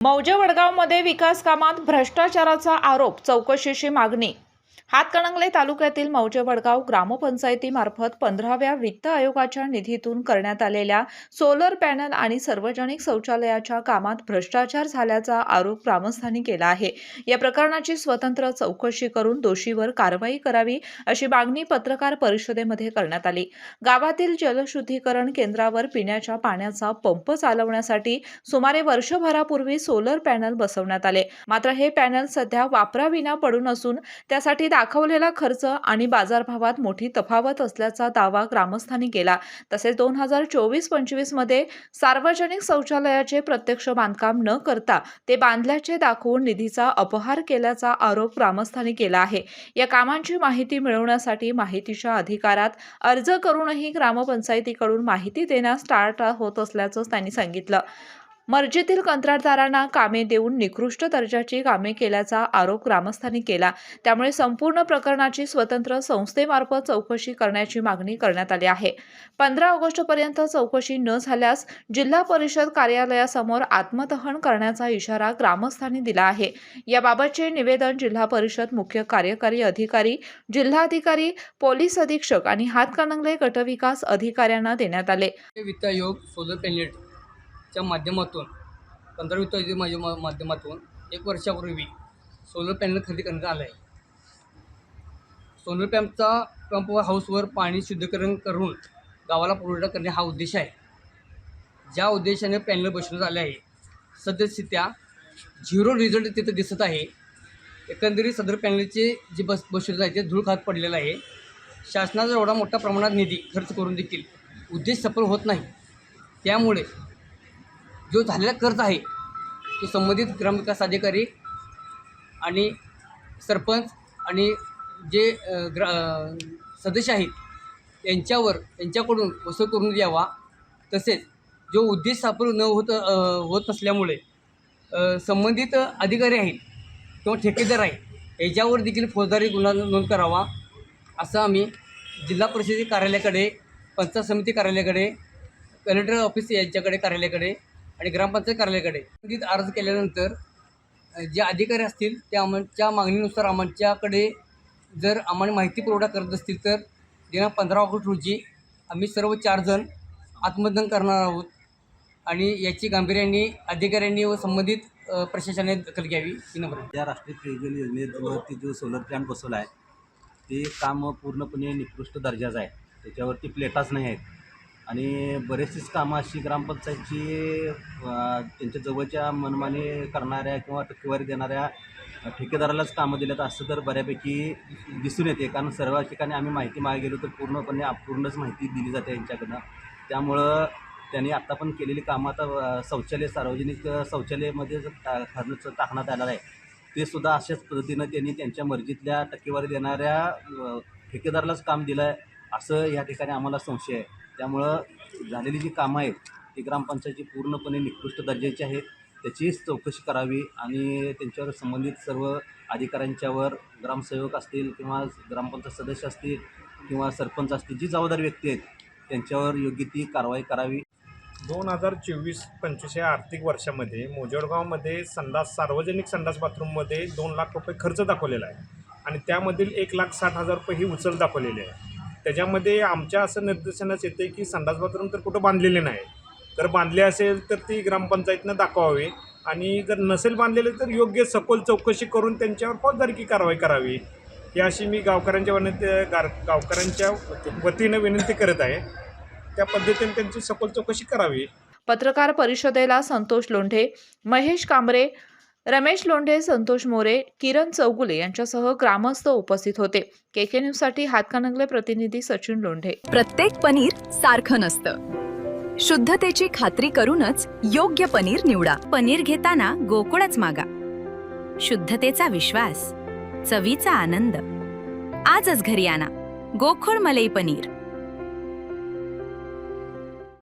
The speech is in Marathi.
मौजे वडगावमध्ये विकास कामात भ्रष्टाचाराचा आरोप, चौकशीची मागणी। हातकणंगले तालुक्यातील मौजे वडगाव ग्रामपंचायतीमार्फत 15व्या वित्त आयोगाच्या निधीतून करण्यात आलेल्या सोलर पॅनल आणि सार्वजनिक शौचालयाच्या कामात भ्रष्टाचार झाल्याचा आरोप ग्रामस्थांनी केला आहे। या प्रकरणाची स्वतंत्र चौकशी करून दोषीवर कारवाई करावी अशी मागणी पत्रकार परिषदेमध्ये करण्यात आली। गावातील जलशुद्धीकरण केंद्रावर पिण्याच्या पाण्याचा पंप चालवण्यासाठी सुमारे वर्षभरापूर्वी सोलर पॅनल बसवण्यात आले, मात्र हे पॅनल सध्या वापराविना पडून असून त्यासाठी दाखवलेला खर्च आणि बाजारभावात मोठी तफावत असल्याचा दावा ग्रामस्थांनी केला। तसेच 2024-25 मध्ये सार्वजनिक शौचालयाचे प्रत्यक्ष बांधकाम न करता ते बांधल्याचे दाखवून निधीचा अपहार केल्याचा आरोप ग्रामस्थांनी केला आहे। या कामांची माहिती मिळवण्यासाठी माहितीच्या अधिकारात अर्ज करूनही ग्रामपंचायतीकडून माहिती देण्यास टाळाटाळ होत असल्याचं त्यांनी सांगितलं। मर्जीतील कंत्राटदारांना कामे देऊन निकृष्ट दर्जाची कामे केल्याचा आरोप ग्रामस्थांनी केला। त्यामुळे संपूर्ण प्रकरणाची स्वतंत्र संस्थेमार्फत चौकशी करण्याची मागणी करण्यात आली आहे। 15 ऑगस्टपर्यंत चौकशी न झाल्यास जिल्हा परिषद कार्यालयासमोर आत्मदहन करण्याचा इशारा ग्रामस्थांनी दिला आहे। याबाबतचे निवेदन जिल्हा परिषद मुख्य कार्यकारी अधिकारी, जिल्हाधिकारी, पोलीस अधीक्षक आणि हातकणंगले गटविकास अधिकाऱ्यांना देण्यात आले। वित्त आयोग सोलर पॅनेलच्या माध्यमातून 15 वित्त आयोगाच्या माध्यमातून 1 वर्षापूर्वी सोलर पॅनल खरेदी करण्यात आला आहे। सोलर पंप हाऊसवर पाणी शुद्धीकरण करून गावाला पुरवठा करणे हा उद्देश आहे। ज्या उद्देशाने पॅनल बसवण्यात आले आहे, सद्यस्थित्या 0 रिझल्ट तिथे दिसत आहे। एकंदरीत सदर पॅनलचे जे बसवले आहे ते धूळ खात पडलेलं आहे। शासनाचा एवढा मोठा प्रमाणात निधी खर्च करून देखील उद्देश सफल होत नाही। त्यामुळे जो झालेला खर्च आहे तो संबंधित ग्रामविकास अधिकारी आणि सरपंच आणि जे सदस्य आहेत यांच्याकडून वसूल करून द्यावा। तसेच जो उद्देश सफल न होत नसल्यामुळे संबंधित अधिकारी आहेत किंवा ठेकेदार आहेत याच्यावर देखील फौजदारी गुन्हा नोंद करावा, असं आम्ही जिल्हा परिषद कार्यालयाकडे, पंचायत समिती कार्यालयाकडे, कलेक्टर ऑफिस यांच्याकडे कार्यालयाकडे आणि ग्रामपंचायत कार्यालयाकडे अर्ज केल्यानंतर जे अधिकारी असतील ते आमच्या मागणीनुसार आमच्याकडे जर आम्हाला माहिती पुरवठा करत असतील तर दिनांक 15 ऑगस्ट रोजी आम्ही सर्व 4 जण आत्मदहन करणार आहोत आणि याची गांभीर्याने अधिकाऱ्यांनी व संबंधित प्रशासनाने दखल घ्यावी ही नम्र। या राष्ट्रीय पेयजल योजनेवरती जो सोलर प्लॅन्ट बसवला आहे ते काम पूर्णपणे निकृष्ट दर्जाचं आहे। त्याच्यावरती प्लेटाच नाही आहेत आणि बरेचशीच कामं अशी ग्रामपंचायतची त्यांच्या जवळच्या मनमानी करणाऱ्या किंवा टक्केवारी देणाऱ्या ठेकेदारालाच कामं दिल्यात असं तर बऱ्यापैकी दिसून येते। कारण सर्व ठिकाणी आम्ही माहिती मागे गेलो तर पूर्णपणे अपूर्णच माहिती दिली जाते यांच्याकडनं। त्यामुळं त्यांनी आत्ता पण केलेली कामं आता सार्वजनिक शौचालयामध्ये खर्च टाकण्यात आलेला आहे ते सुद्धा अशाच पद्धतीनं त्यांनी त्यांच्या मर्जीतल्या टक्केवारी देणाऱ्या ठेकेदारालाच काम दिलं आहे असं या ठिकाणी आम्हाला संशय आहे। त्यामुळं झालेली जी कामं आहेत ती ग्रामपंचायतची पूर्णपणे निकृष्ट दर्जाची आहेत, त्याचीच चौकशी करावी आणि त्यांच्यावर संबंधित सर्व अधिकाऱ्यांच्यावर, ग्रामसेवक असतील किंवा ग्रामपंचायत सदस्य असतील किंवा सरपंच असतील, जी जबाबदार व्यक्ती आहेत त्यांच्यावर योग्य ती कारवाई करावी। 2024-25 या आर्थिक वर्षामध्ये मोजेवडगावमध्ये सार्वजनिक संडास बाथरूममध्ये 2 लाख रुपये खर्च दाखवलेला आहे आणि त्यामधील 1,60,000 रुपये ही उचल दाखवलेली आहे। त्याच्यामध्ये आमच्या असं निर्देशनास येते की संडास बाथरूम तर कुठं बांधलेले नाही, तर बांधले असेल तर ती ग्रामपंचायतीनं दाखवावे आणि जर नसेल बांधलेले तर योग्य सखोल चौकशी करून त्यांच्यावर फौजदारी कारवाई करावी, ही अशी मी गावकऱ्यांच्या वतीनं विनंती करत आहे। त्या पद्धतीने त्यांची सखोल चौकशी करावी। पत्रकार परिषदेला संतोष लोंढे, महेश कांबरे, रमेश लोंढे, संतोष मोरे, किरण चौगुले यांच्यासह ग्रामस्थ उपस्थित होते। केके न्यूजसाठी हातकणंगले प्रतिनिधी सचिन लोंढे। प्रत्येक पनीर सारखं नसतं, शुद्धतेची खात्री करूनच योग्य पनीर निवडा। पनीर घेताना गोकुळच मागा। शुद्धतेचा विश्वास, चवीचा आनंद। आजच घरी आणा गोकुळ मलई पनीर।